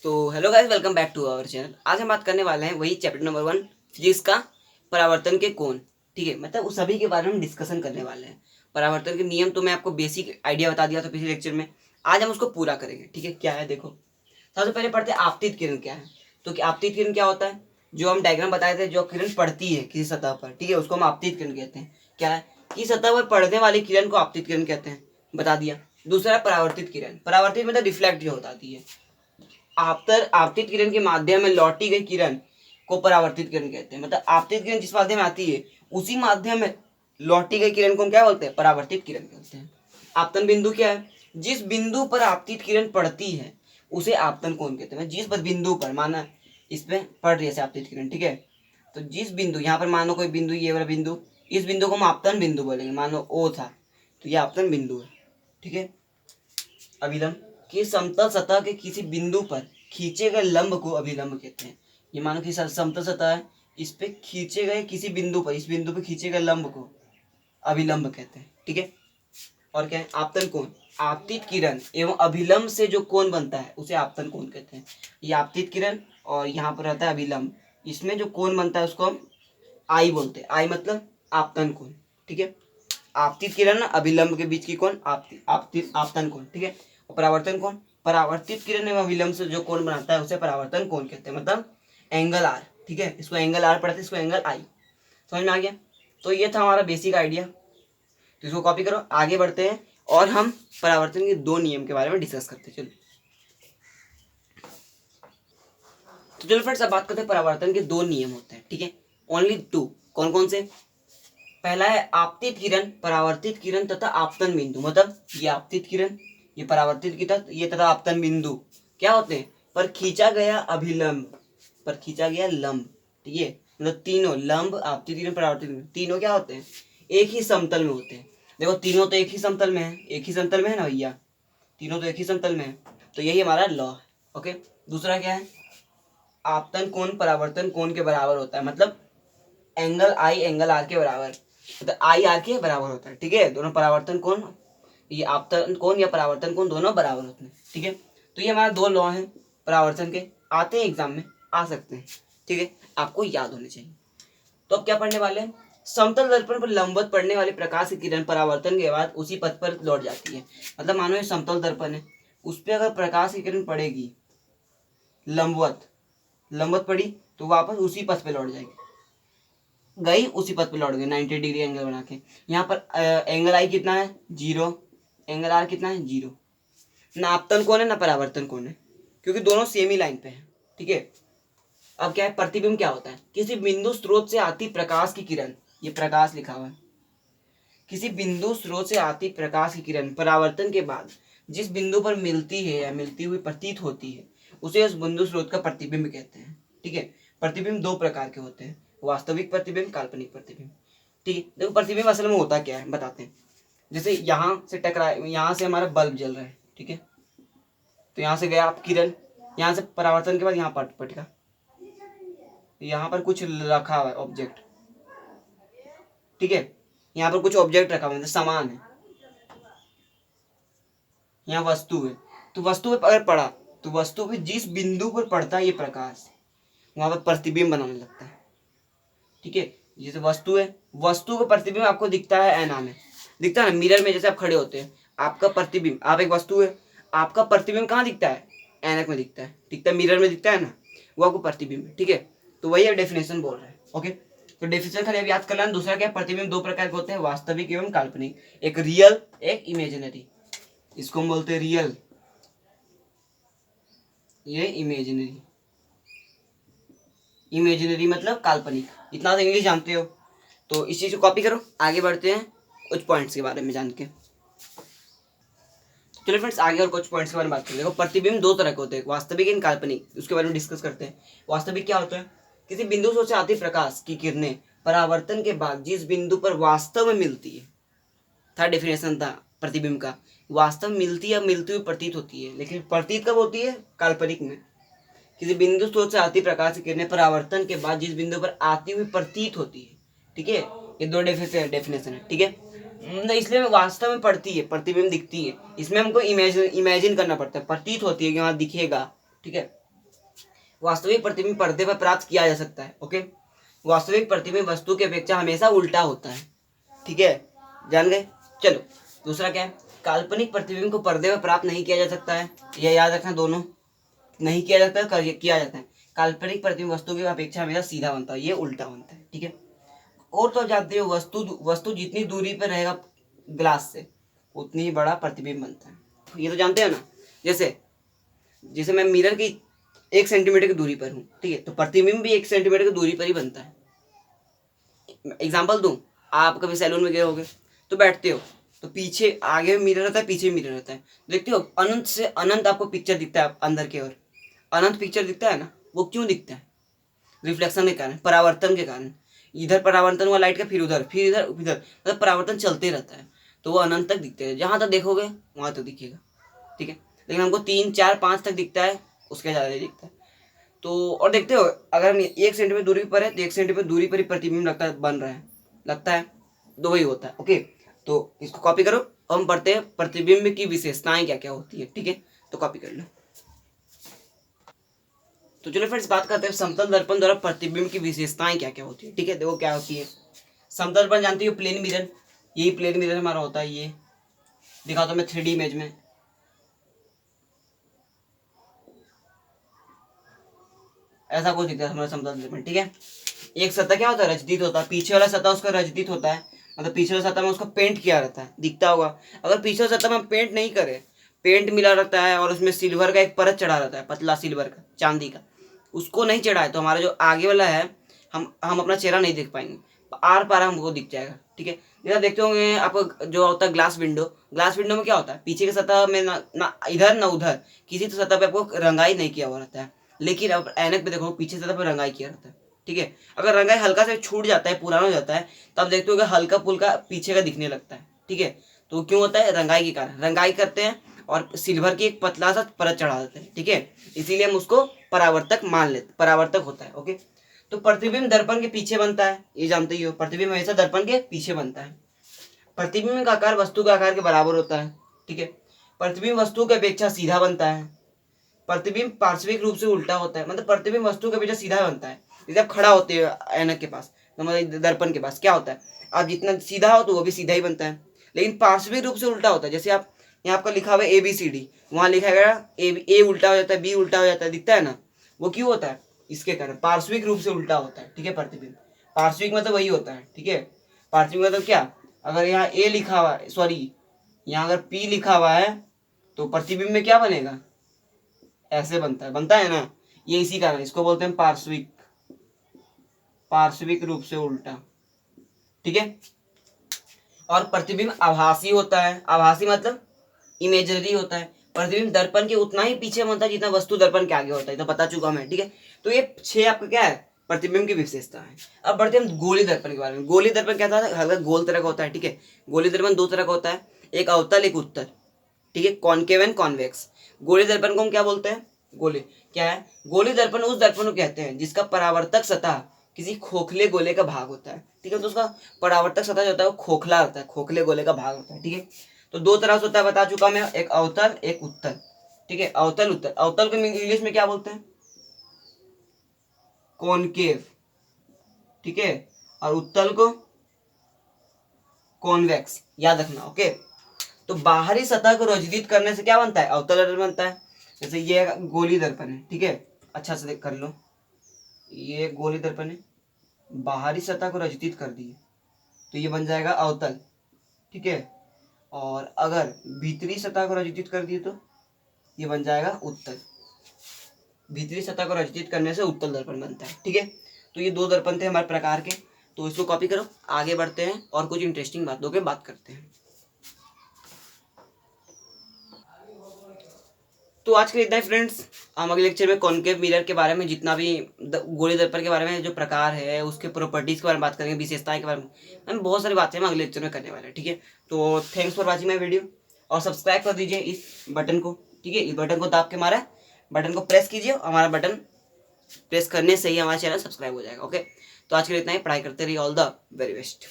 तो hello guys, welcome back to our channel. आज हम बात करने वाले हैं वही चैप्टर नंबर 1 फिजिक्स का, परावर्तन के कोण। ठीक है, मतलब उस सभी के बारे में हम डिस्कशन करने वाले हैं। परावर्तन के नियम तो मैं आपको बेसिक आइडिया बता दिया था पिछले लेक्चर में। आज हम उसको पूरा करेंगे। ठीक है, क्या है देखो, सबसे पहले पढ़ते हैं आपतित किरण क्या है। तो आपतित किरण क्या होता है, जो हम डायग्राम बताए थे, जो किरण पड़ती है किसी सतह पर, ठीक है, उसको हम आपतित किरण कहते हैं। क्या है कि सतह पर पड़ने वाली किरण को आपतित किरण कहते हैं, बता दिया। दूसरा है परावर्तित किरण। परावर्तित मतलब रिफ्लेक्ट जो होती है। आपतित किरण के माध्यम में लौटी गई किरण को परावर्तित किरण कहते हैं। मतलब आपतित किरण जिस माध्यम में आती है उसी माध्यम में लौटी गई किरण को हम क्या बोलते हैं, परावर्तित किरण कहते हैं। आपतन बिंदु क्या है, जिस बिंदु पर आपतित किरण पड़ती है उसे आपतन कोण कहते हैं। जिस बिंदु पर माना इसमें पड़ रही है आपतित किरण, ठीक है, तो जिस बिंदु, यहाँ पर मानो कोई बिंदु, ये वाला बिंदु, इस बिंदु को हम आपतन बिंदु बोलेंगे। मानो ओ था तो ये आपतन बिंदु है। ठीक है, अभिलंब कि समतल सतह के किसी बिंदु पर खींचे गए लंब को अभिलंब कहते हैं। ये मानो कि समतल सतह है, इस पे खींचे गए किसी बिंदु पर, इस बिंदु पे खींचे गए लंब को अभिलंब कहते हैं। ठीक है, और क्या है, आपतन कोण। आपतित किरण एवं अभिलंब से जो कोण बनता है उसे आपतन कोण कहते हैं। ये आपतित किरण और यहाँ पर रहता है अभिलंब, इसमें जो कोण बनता है उसको हम आई बोलते हैं। आई मतलब आपतन कोण। ठीक है, आपतित किरण अभिलंब के बीच की कोण आपतन कोण। ठीक है, परावर्तन कोण, परावर्तित किरण एवं अभिलंब से जो कोण बनाता है उसे परावर्तन कोण कहते हैं, मतलब एंगल आर। ठीक है, इसको एंगल आर पढ़ते हैं, इसको एंगल आई। समझ में आ गया। तो ये था हमारा बेसिक आइडिया, तो इसको कॉपी करो। आगे बढ़ते हैं और हम परावर्तन के दो नियम के बारे में डिस्कस करते हैं। चलो तो चलो फ्रेंड्स, अब बात करते हैं परावर्तन के दो नियम होते हैं। ठीक है, ओनली टू। कौन कौन से? पहला है आपतित किरण, परावर्तित किरण तथा आपतन बिंदु। मतलब ये आपतित किरण, ये परावर्तित किरण, ये तथा आपतन बिंदु क्या होते हैं, पर खींचा गया अभिलंब, पर खींचा गया लंब। ठीक है, मतलब तीनों लंब, आपतित किरण, परावर्तित किरण, तीनों क्या होते हैं, एक ही समतल में होते हैं। देखो तीनों तो एक ही समतल में है, एक ही समतल में है ना भैया, तीनों तो एक ही समतल में है। तो यही हमारा लॉ है। ओके, दूसरा क्या है, आपतन कोण परावर्तन कोण के बराबर होता है। मतलब एंगल आई एंगल आर के बराबर, मतलब आई आर के बराबर होता है। ठीक है, दोनों परावर्तन कोण, ये आपतन कोण या परावर्तन कोण दोनों बराबर होते हैं। ठीक है, तो ये हमारे दो लॉ हैं परावर्तन के, आते हैं एग्जाम में, आ सकते हैं। ठीक है, आपको याद होने चाहिए। तो अब क्या पढ़ने वाले हैं, समतल दर्पण पर लंबवत पड़ने वाली प्रकाश की किरण परावर्तन के बाद उसी पथ पर लौट जाती है। मतलब मानो ये समतल दर्पण है, उस पर अगर प्रकाश की किरण पड़ेगी लंबवत, लंबवत पड़ी तो वापस उसी पथ पे लौट जाएगी, गई उसी पथ पे लौट गई 90 डिग्री एंगल बना के। यहाँ पर एंगल आई कितना है, 0, एंगल आर कितना है, 0। ना आपतन कोण है ना परावर्तन कोण है, क्योंकि दोनों सेम ही लाइन पे है। ठीक है, अब क्या है, प्रतिबिंब क्या होता है, किसी बिंदु स्रोत से आती प्रकाश की किरण, ये प्रकाश लिखा हुआ है, किसी बिंदु स्रोत से आती प्रकाश की किरण परावर्तन के बाद जिस बिंदु पर मिलती है या मिलती हुई प्रतीत होती है उसे उस बिंदु स्रोत का प्रतिबिंब कहते हैं। ठीक है, प्रतिबिंब दो प्रकार के होते हैं, वास्तविक प्रतिबिंब, काल्पनिक प्रतिबिंब। ठीक है, देखो प्रतिबिंब असल में होता क्या है बताते हैं। जैसे यहाँ से टकरा, यहाँ से हमारा बल्ब जल रहा है, ठीक है, तो यहाँ से गया आप किरण, यहाँ से परावर्तन के बाद यहाँ पटका, यहाँ पर कुछ रखा हुआ है ऑब्जेक्ट। ठीक है, यहाँ पर कुछ ऑब्जेक्ट रखा हुआ है, सामान है, यहाँ वस्तु है, तो वस्तु पे अगर पड़ा तो वस्तु पे जिस बिंदु पर पड़ता है ये प्रकाश, वहां पर प्रतिबिंब बनाने लगता है। ठीक है, जैसे वस्तु है, वस्तु का प्रतिबिंब आपको दिखता है ऐना में, दिखता है ना, मिरर में जैसे आप खड़े होते हैं, आपका प्रतिबिंब, आप एक वस्तु है, आपका प्रतिबिंब कहाँ दिखता है, ऐनक में दिखता है, दिखता है मिरर में दिखता है ना, वो आपको प्रतिबिंब है। ठीक है, तो वही डेफिनेशन बोल रहे हैं। ओके, तो डेफिनेशन खाली अब याद कर लेना। दूसरा क्या, प्रतिबिंब दो प्रकार के होते हैं, वास्तविक एवं काल्पनिक, एक रियल एक इमेजिनरी। इसको हम बोलते हैं रियल, ये इमेजिनरी। इमेजिनरी मतलब काल्पनिक। इतना तो इंग्लिश जानते हो, तो इस चीज को कॉपी करो। आगे बढ़ते हैं कुछ पॉइंट्स के बारे में जान के। चलो फ्रेंड्स, आगे और कुछ पॉइंट्स के बारे में बात करें। देखो प्रतिबिंब दो तरह के होते हैं, वास्तविक एंड काल्पनिक, उसके बारे में डिस्कस करते हैं। वास्तविक क्या होता है, किसी बिंदु से आती प्रकाश की किरणें परावर्तन के बाद जिस बिंदु पर वास्तव में मिलती है, था डेफिनेशन था प्रतिबिंब का, वास्तव में मिलती है, मिलती हुई प्रतीत होती है। लेकिन प्रतीत कब होती है, काल्पनिक में। किसी बिंदु स्रोत से आती प्रकाश की किरणें परावर्तन के बाद जिस बिंदु पर आती हुई प्रतीत होती है। ठीक है, ये दो डेफिनेशन है। ठीक है, इसलिए वास्तव में पड़ती है, प्रतिबिंब दिखती है, इसमें हमको इमेजिन करना पड़ता है, प्रतीत होती है कि वहां दिखेगा। ठीक है, वास्तविक प्रतिबिंब पर्दे पर प्राप्त किया जा सकता है। ओके, वास्तविक प्रतिबिंब वस्तु की अपेक्षा हमेशा उल्टा होता है। ठीक है, जान गए। चलो दूसरा क्या है, काल्पनिक प्रतिबिंब को पर्दे पर प्राप्त नहीं किया जा सकता है। यह याद रखना, दोनों नहीं किया जाता है, किया जाता है। काल्पनिक प्रतिबिंब वस्तु की अपेक्षा हमेशा सीधा बनता है, ये उल्टा बनता है। ठीक है, और तो जानते हो वस्तु जितनी दूरी पर रहेगा ग्लास से उतनी ही बड़ा प्रतिबिंब बनता है। ये तो जानते हो ना। जैसे जैसे मैं मिरर की 1 सेंटीमीटर की दूरी पर हूँ, ठीक है, तो प्रतिबिंब भी 1 सेंटीमीटर की दूरी पर ही बनता है। एग्जाम्पल दूं, आप कभी सैलून में गए होगे तो बैठते हो, तो पीछे आगे मिरर रहता है, पीछे मिरर रहता है, देखते हो अनंत से अनंत आपको पिक्चर दिखता है अंदर की ओर। अनंत पिक्चर दिखता है ना, वो क्यों दिखता है? रिफ्लेक्शन के कारण, परावर्तन के कारण। इधर परावर्तन हुआ लाइट का, फिर उधर, फिर इधर, इधर, मतलब परावर्तन चलते रहता है, तो वो अनंत तक दिखते हैं। जहां तक देखोगे वहां तक दिखेगा। ठीक है, लेकिन हमको 3, 4, 5 तक दिखता है, उसके ज़्यादा नहीं दिखता है। तो और देखते हो, अगर हम 1 सेंटीमीटर दूरी पर है तो 1 सेंटीमीटर दूरी पर ही प्रतिबिंब लगता है, बन रहा है, लगता है, तो वही होता है। ओके, तो इसको कॉपी करो, हम पढ़ते हैं प्रतिबिंब की विशेषताएं क्या क्या होती है। ठीक है, तो कॉपी कर लो। तो चलो फ्रेंड्स, बात करते हैं समतल दर्पण द्वारा प्रतिबिंब की विशेषताएं क्या क्या होती है। ठीक है, देखो क्या होती है। समतल दर्पण जानती हो, प्लेन मिरर, यही प्लेन मिरर हमारा होता है। ये दिखा दो मैं 3D इमेज में। ऐसा कुछ दिखता है हमारा समतल दर्पण। ठीक है, एक सतह क्या होता है, रजदीत होता है, पीछे वाला सतह उसका रजदीत होता है, मतलब पीछे वाला सतह में उसका पेंट किया रहता है, दिखता होगा। अगर पीछे वाला सतह में हम पेंट नहीं करें, पेंट मिला रहता है और उसमें सिल्वर का एक परत चढ़ा रहता है, पतला सिल्वर का, चांदी का, उसको नहीं चढ़ा है तो हमारा जो आगे वाला है, हम अपना चेहरा नहीं देख पाएंगे, आर पार हमको दिख जाएगा। ठीक है, जैसा देखते होंगे आपको जो होता है ग्लास विंडो, ग्लास विंडो में क्या होता है, पीछे की सतह में ना इधर ना उधर किसी तो सतह पे आपको रंगाई नहीं किया हुआ रहता है, लेकिन अब ऐनक पे देखो पीछे सतह पे रंगाई किया रहता है। ठीक है, अगर रंगाई हल्का से छूट जाता है, पुराना हो जाता है, तब देखते हो कि हल्का पुल्का पीछे का दिखने लगता है। ठीक है, तो क्यों होता है, रंगाई के कारण, रंगाई करते हैं और सिल्वर की एक पतला सा परत चढ़ा देते हैं। ठीक है, इसीलिए हम उसको परावर्तक मान लेते, परावर्तक होता है। ओके, तो प्रतिबिंब दर्पण के पीछे बनता है, ये जानते ही हो, प्रतिबिंब हमेशा दर्पण के पीछे बनता है। प्रतिबिंब का आकार वस्तु के आकार के बराबर होता है। ठीक है, प्रतिबिंब वस्तु की अपेक्षा सीधा बनता है। प्रतिबिंब पार्श्विक रूप से उल्टा होता है, मतलब प्रतिबिंब वस्तु के अपेक्षा सीधा बनता है। जैसे आप खड़ा होते हो ऐनक के पास, तो मतलब दर्पण के पास क्या होता है, आप जितना सीधा हो तो वो भी सीधा ही बनता है, लेकिन पार्श्विक रूप से उल्टा होता है। जैसे आप यहाँ आपका लिखा हुआ है ABCD, वहाँ लिखा गया ए उल्टा हो जाता है, B उल्टा हो जाता है, दिखता है ना, वो क्यों होता है, इसके कारण, पार्श्विक रूप से उल्टा होता है। ठीक है, प्रतिबिंब पार्श्विक मतलब वही होता है। ठीक है, पार्श्विक मतलब क्या, अगर यहाँ A लिखा हुआ है, सॉरी यहाँ अगर P लिखा हुआ है, तो प्रतिबिंब में क्या बनेगा, ऐसे बनता है ना, ये इसी कारण इसको बोलते हैं पार्श्विक, पार्श्विक रूप से उल्टा। ठीक है, और प्रतिबिंब आभासी होता है, आभासी मतलब इमेजनरी होता है। प्रतिबिंब दर्पण के उतना ही पीछे बनता है जितना वस्तु दर्पण के आगे होता है, तो पता चुका मैं। ठीक है, तो ये 6 आपका क्या है, प्रतिबिंब की विशेषता है। अब बढ़ते हैं हम गोली दर्पण के बारे में। गोली दर्पण क्या था, हल्का गोल तरह का होता है। ठीक है, गोली दर्पण 2 तरह का होता है, एक अवतल एक उत्तल। ठीक है, कॉनकेव एंड कॉन्वेक्स। गोली दर्पण को हम क्या बोलते हैं, गोली क्या है, गोली दर्पण उस दर्पण को कहते हैं जिसका परावर्तक सतह किसी खोखले गोले का भाग होता है। ठीक है, तो उसका परावर्तक सतह जो होता है वो खोखला होता है, खोखले गोले का भाग होता है। ठीक है, तो 2 तरह से होता है, बता चुका मैं, एक अवतल एक उत्तल। ठीक है, अवतल उत्तल, अवतल को इंग्लिश में क्या बोलते हैं, कॉनकेव। ठीक है, और उत्तल को कॉन्वेक्स, याद रखना। ओके, तो बाहरी सतह को रोजिदित करने से क्या बनता है, अवतल दर्पण बनता है। जैसे ये गोली दर्पण है। ठीक है, अच्छा से देख कर लो, ये गोली दर्पण है, बाहरी सतह को रजित कर दिए तो ये बन जाएगा अवतल। ठीक है, और अगर भीतरी सतह को रजित कर दिए तो ये बन जाएगा उत्तल। भीतरी सतह को रजित करने से उत्तल दर्पण बनता है। ठीक है, तो ये 2 दर्पण थे हमारे प्रकार के, तो इसको कॉपी करो। आगे बढ़ते हैं और कुछ इंटरेस्टिंग बातों के बात करते हैं। तो आज के लिए इतना ही फ्रेंड्स, हम अगले लेक्चर में कॉनकेव मिरर के बारे में, जितना भी गोली दर्पण के बारे में जो प्रकार है, उसके प्रॉपर्टीज के बारे में बात करेंगे, विशेषताएं के बारे में, हम बहुत सारी बातें हम अगले लेक्चर में करने वाले हैं। ठीक है, तो thanks for watching my video, और सब्सक्राइब कर दीजिए इस बटन को। ठीक है, इस बटन को दाब के मारा, बटन को प्रेस कीजिए, हमारा बटन प्रेस करने से ही हमारा चैनल सब्सक्राइब हो जाएगा। ओके, तो आज के लिए इतना ही, पढ़ाई करते रहिए, ऑल द वेरी बेस्ट।